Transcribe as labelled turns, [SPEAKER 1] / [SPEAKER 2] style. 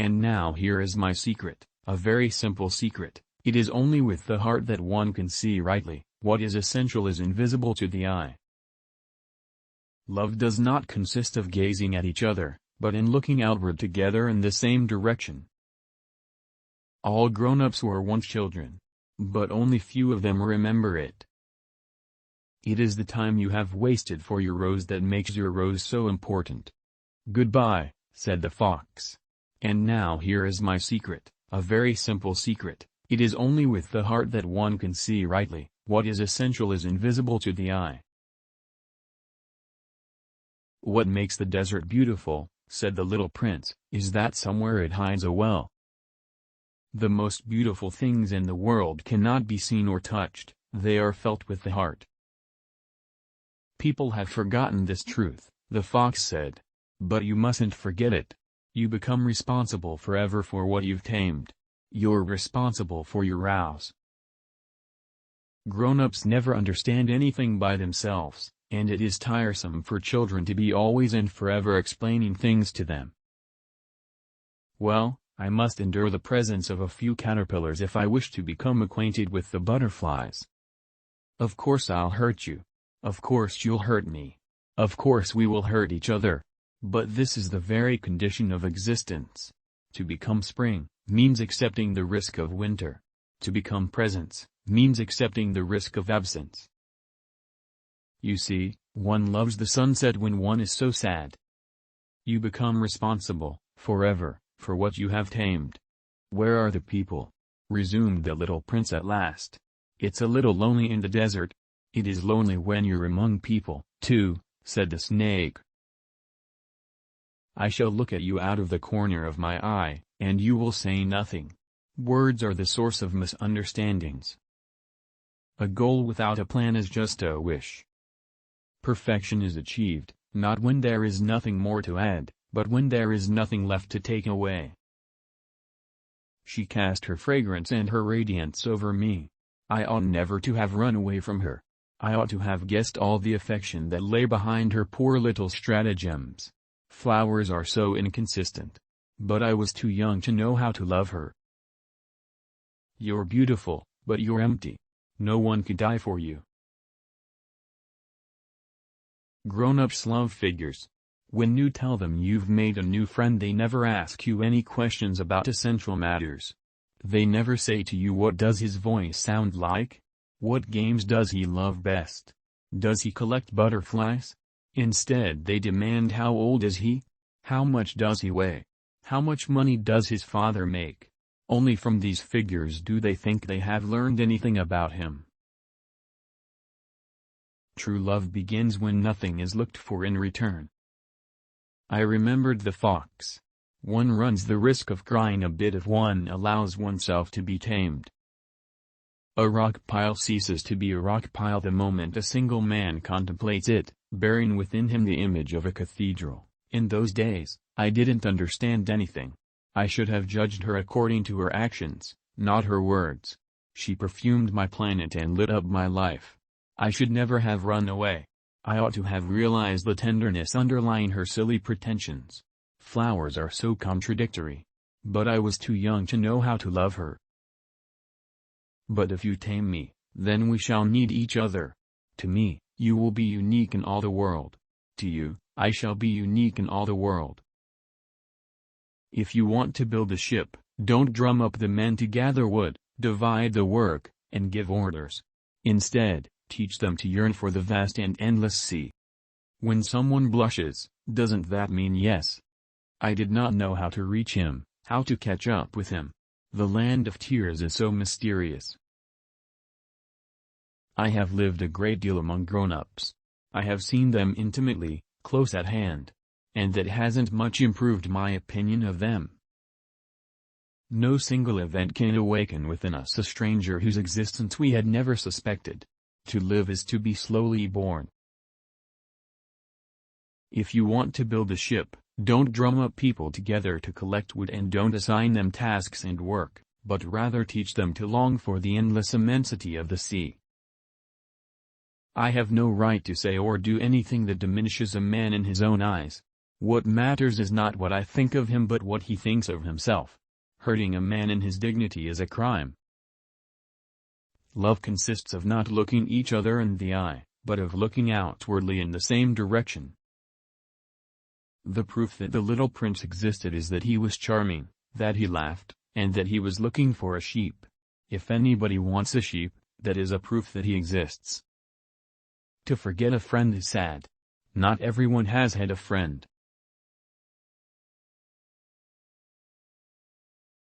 [SPEAKER 1] And now here is my secret, a very simple secret. It is only with the heart that one can see rightly. What is essential is invisible to the eye. Love does not consist of gazing at each other, but in looking outward together in the same direction. All grown-ups were once children, but only few of them remember it. It is the time you have wasted for your rose that makes your rose so important. "Goodbye," said the fox. "And now here is my secret, a very simple secret. It is only with the heart that one can see rightly. What is essential is invisible to the eye." "What makes the desert beautiful," said the little prince, "is that somewhere it hides a well. The most beautiful things in the world cannot be seen or touched, they are felt with the heart." "People have forgotten this truth," the fox said. "But you mustn't forget it. You become responsible forever for what you've tamed. You're responsible for your rouse." Grown-ups never understand anything by themselves, and it is tiresome for children to be always and forever explaining things to them. "Well, I must endure the presence of a few caterpillars if I wish to become acquainted with the butterflies. Of course I'll hurt you. Of course you'll hurt me. Of course we will hurt each other. But this is the very condition of existence. To become spring, means accepting the risk of winter. To become presence, means accepting the risk of absence. You see, one loves the sunset when one is so sad. You become responsible, forever, for what you have tamed." "Where are the people?" resumed the little prince at last. "It's a little lonely in the desert." "It is lonely when you're among people, too," said the snake. "I shall look at you out of the corner of my eye, and you will say nothing. Words are the source of misunderstandings. A goal without a plan is just a wish. Perfection is achieved, not when there is nothing more to add, but when there is nothing left to take away." She cast her fragrance and her radiance over me. I ought never to have run away from her. I ought to have guessed all the affection that lay behind her poor little stratagems. Flowers are so inconsistent. But I was too young to know how to love her. "You're beautiful, but you're empty. No one could die for you." Grown-ups love figures. When you tell them you've made a new friend, they never ask you any questions about essential matters. They never say to you, what does his voice sound like? What games does he love best? Does he collect butterflies? Instead they demand, how old is he? How much does he weigh? How much money does his father make? Only from these figures do they think they have learned anything about him. True love begins when nothing is looked for in return. I remembered the fox. One runs the risk of crying a bit if one allows oneself to be tamed. A rock pile ceases to be a rock pile the moment a single man contemplates it, bearing within him the image of a cathedral. In those days, I didn't understand anything. I should have judged her according to her actions, not her words. She perfumed my planet and lit up my life. I should never have run away. I ought to have realized the tenderness underlying her silly pretensions. Flowers are so contradictory. But I was too young to know how to love her. But if you tame me, then we shall need each other. To me, you will be unique in all the world. To you, I shall be unique in all the world. If you want to build a ship, don't drum up the men to gather wood, divide the work, and give orders. Instead, teach them to yearn for the vast and endless sea. When someone blushes, doesn't that mean yes? I did not know how to reach him, how to catch up with him. The land of tears is so mysterious. I have lived a great deal among grown-ups. I have seen them intimately, close at hand. And that hasn't much improved my opinion of them. No single event can awaken within us a stranger whose existence we had never suspected. To live is to be slowly born. If you want to build a ship, don't drum up people together to collect wood, and don't assign them tasks and work, but rather teach them to long for the endless immensity of the sea. I have no right to say or do anything that diminishes a man in his own eyes. What matters is not what I think of him but what he thinks of himself. Hurting a man in his dignity is a crime. Love consists of not looking each other in the eye, but of looking outwardly in the same direction. The proof that the little prince existed is that he was charming, that he laughed, and that he was looking for a sheep. If anybody wants a sheep, that is a proof that he exists. To forget a friend is sad. Not everyone has had a friend.